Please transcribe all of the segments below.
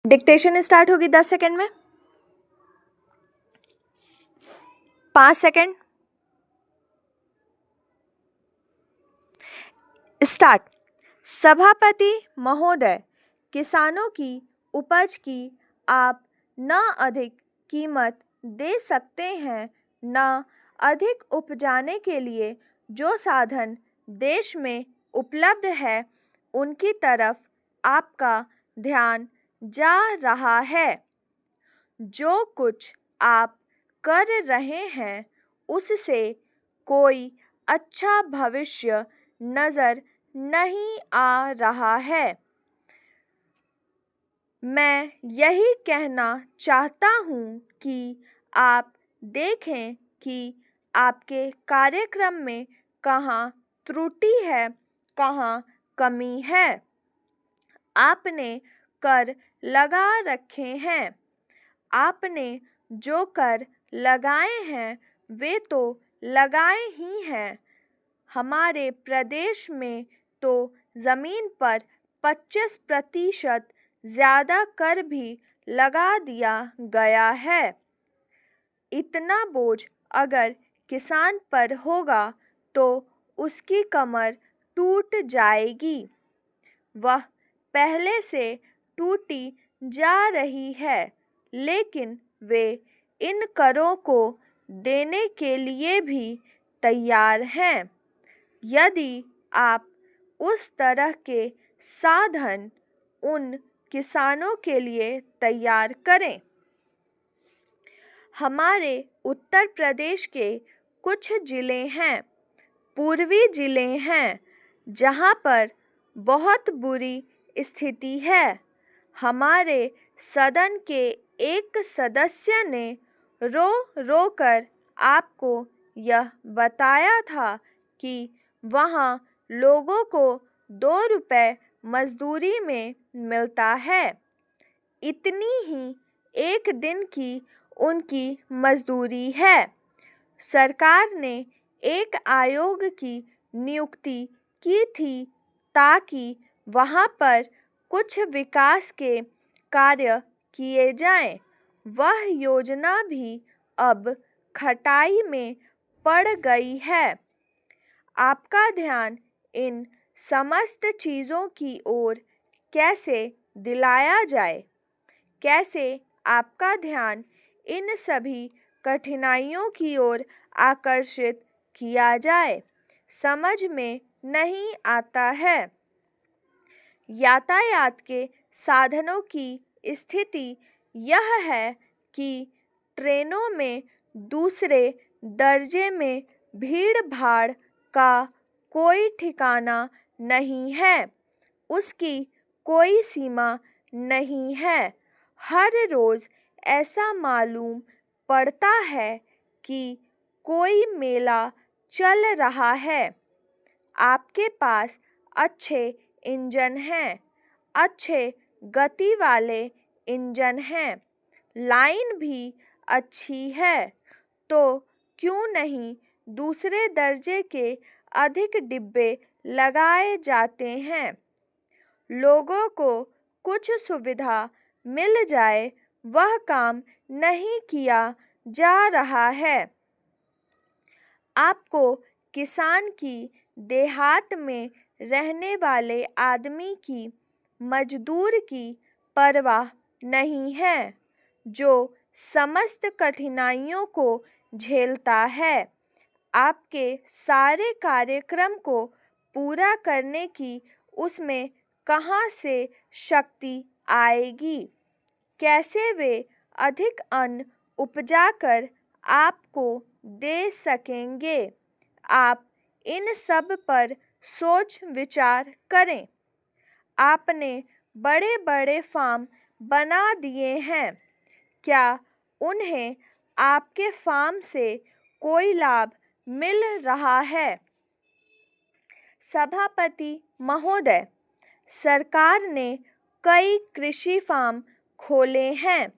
Dictation start होगी 10 second में। 5 second. Start. सभापति महोदय, किसानों की उपज की आप न अधिक कीमत दे सकते हैं, न अधिक उपजाने के लिए जो साधन देश में उपलब्ध है उनकी तरफ आपका ध्यान जा रहा है। जो कुछ आप कर रहे हैं उससे कोई अच्छा भविष्य नज़र नहीं आ रहा है। मैं यही कहना चाहता हूँ कि आप देखें कि आपके कार्यक्रम में कहाँ त्रुटि है, कहाँ कमी है। आपने कर लगा रखे हैं। आपने जो कर लगाए हैं वे तो लगाए ही हैं। हमारे प्रदेश में तो ज़मीन पर 25% ज़्यादा कर भी लगा दिया गया है। इतना बोझ अगर किसान पर होगा तो उसकी कमर टूट जाएगी। वह पहले से टूटी जा रही है, लेकिन वे इन करों को देने के लिए भी तैयार हैं। यदि आप उस तरह के साधन उन किसानों के लिए तैयार करें। हमारे उत्तर प्रदेश के कुछ ज़िले हैं, पूर्वी ज़िले हैं, जहाँ पर बहुत बुरी स्थिति है। हमारे सदन के एक सदस्य ने रो रो कर आपको यह बताया था कि वहाँ लोगों को 2 रुपए मजदूरी में मिलता है। इतनी ही एक दिन की उनकी मजदूरी है। सरकार ने एक आयोग की नियुक्ति की थी ताकि वहाँ पर कुछ विकास के कार्य किए जाएं। वह योजना भी अब खटाई में पड़ गई है। आपका ध्यान इन समस्त चीज़ों की ओर कैसे दिलाया जाए, कैसे आपका ध्यान इन सभी कठिनाइयों की ओर आकर्षित किया जाए, समझ में नहीं आता है। यातायात के साधनों की स्थिति यह है कि ट्रेनों में दूसरे दर्जे में भीड़ भाड़ का कोई ठिकाना नहीं है, उसकी कोई सीमा नहीं है। हर रोज़ ऐसा मालूम पड़ता है कि कोई मेला चल रहा है। आपके पास अच्छे इंजन हैं, अच्छे गति वाले इंजन हैं, लाइन भी अच्छी है, तो क्यों नहीं दूसरे दर्जे के अधिक डिब्बे लगाए जाते हैं। लोगों को कुछ सुविधा मिल जाए, वह काम नहीं किया जा रहा है। आपको किसान की देहात में रहने वाले आदमी की मजदूर की परवाह नहीं है, जो समस्त कठिनाइयों को झेलता है। आपके सारे कार्यक्रम को पूरा करने की उसमें कहाँ से शक्ति आएगी? कैसे वे अधिक अन्न उपजाकर आपको दे सकेंगे? आप इन सब पर सोच विचार करें। आपने बड़े बड़े फार्म बना दिए हैं, क्या उन्हें आपके फार्म से कोई लाभ मिल रहा है? सभापति महोदय, सरकार ने कई कृषि फार्म खोले हैं।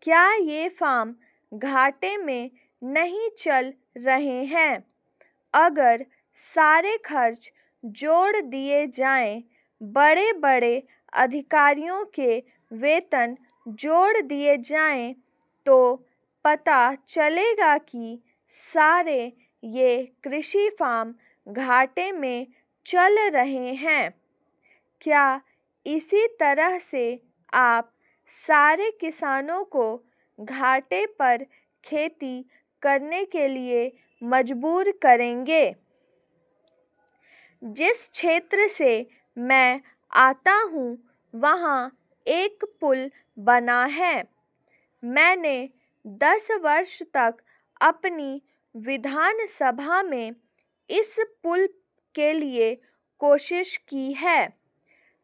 क्या ये फार्म घाटे में नहीं चल रहे हैं? अगर सारे खर्च जोड़ दिए जाएं, बड़े बड़े अधिकारियों के वेतन जोड़ दिए जाएं तो पता चलेगा कि सारे ये कृषि फार्म घाटे में चल रहे हैं। क्या इसी तरह से आप सारे किसानों को घाटे पर खेती करने के लिए मजबूर करेंगे? जिस क्षेत्र से मैं आता हूँ वहाँ एक पुल बना है। मैंने 10 वर्ष तक अपनी विधानसभा में इस पुल के लिए कोशिश की है।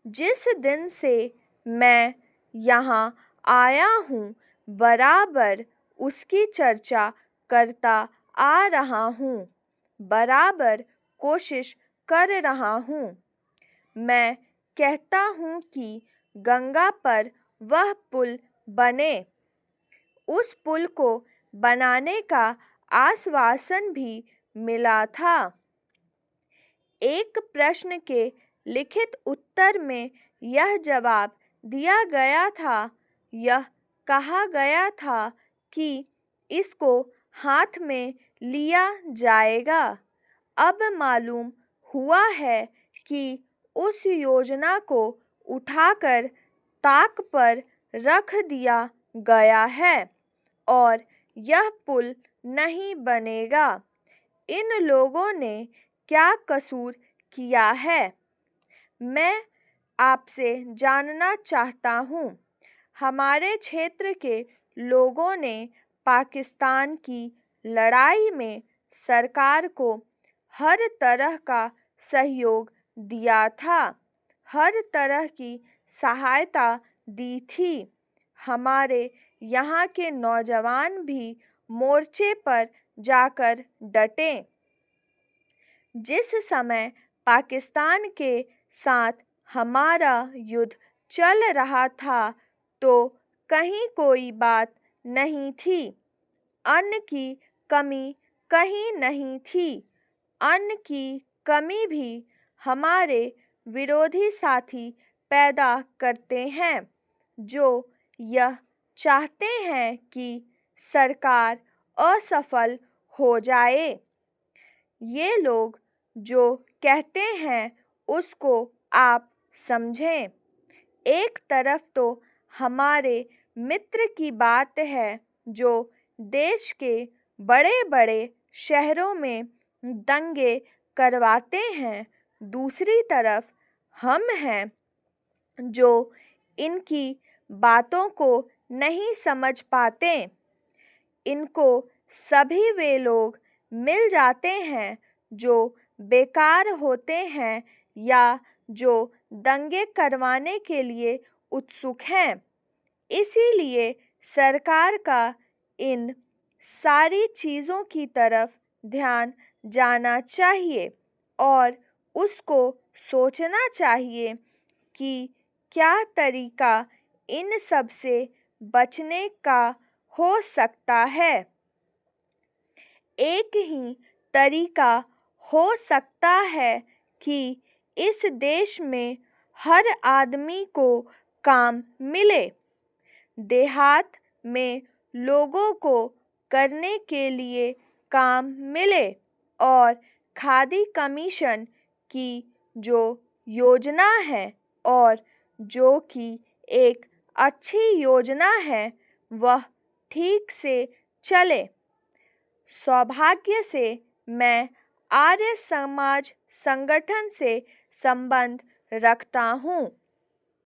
जिस दिन से मैं यहाँ आया हूँ बराबर उसकी चर्चा करता आ रहा हूँ, बराबर कोशिश कर रहा हूँ। मैं कहता हूँ कि गंगा पर वह पुल बने। उस पुल को बनाने का आश्वासन भी मिला था। एक प्रश्न के लिखित उत्तर में यह जवाब दिया गया था, यह कहा गया था कि इसको हाथ में लिया जाएगा। अब मालूम हुआ है कि उस योजना को उठाकर ताक पर रख दिया गया है और यह पुल नहीं बनेगा। इन लोगों ने क्या कसूर किया है? मैं आपसे जानना चाहता हूँ। हमारे क्षेत्र के लोगों ने पाकिस्तान की लड़ाई में सरकार को हर तरह का सहयोग दिया था, हर तरह की सहायता दी थी। हमारे यहाँ के नौजवान भी मोर्चे पर जाकर डटे। जिस समय पाकिस्तान के साथ हमारा युद्ध चल रहा था तो कहीं कोई बात नहीं थी, अन्न की कमी कहीं नहीं थी। अन्न की कमी भी हमारे विरोधी साथी पैदा करते हैं जो यह चाहते हैं कि सरकार असफल हो जाए। ये लोग जो कहते हैं उसको आप समझें। एक तरफ तो हमारे मित्र की बात है जो देश के बड़े बड़े शहरों में दंगे करवाते हैं, दूसरी तरफ हम हैं जो इनकी बातों को नहीं समझ पाते। इनको सभी वे लोग मिल जाते हैं जो बेकार होते हैं या जो दंगे करवाने के लिए उत्सुक हैं। इसीलिए सरकार का इन सारी चीज़ों की तरफ ध्यान जाना चाहिए और उसको सोचना चाहिए कि क्या तरीका इन सब से बचने का हो सकता है। एक ही तरीका हो सकता है कि इस देश में हर आदमी को काम मिले, देहात में लोगों को करने के लिए काम मिले और खादी कमीशन की जो योजना है और जो कि एक अच्छी योजना है वह ठीक से चले। सौभाग्य से मैं आर्य समाज संगठन से संबंध रखता हूँ।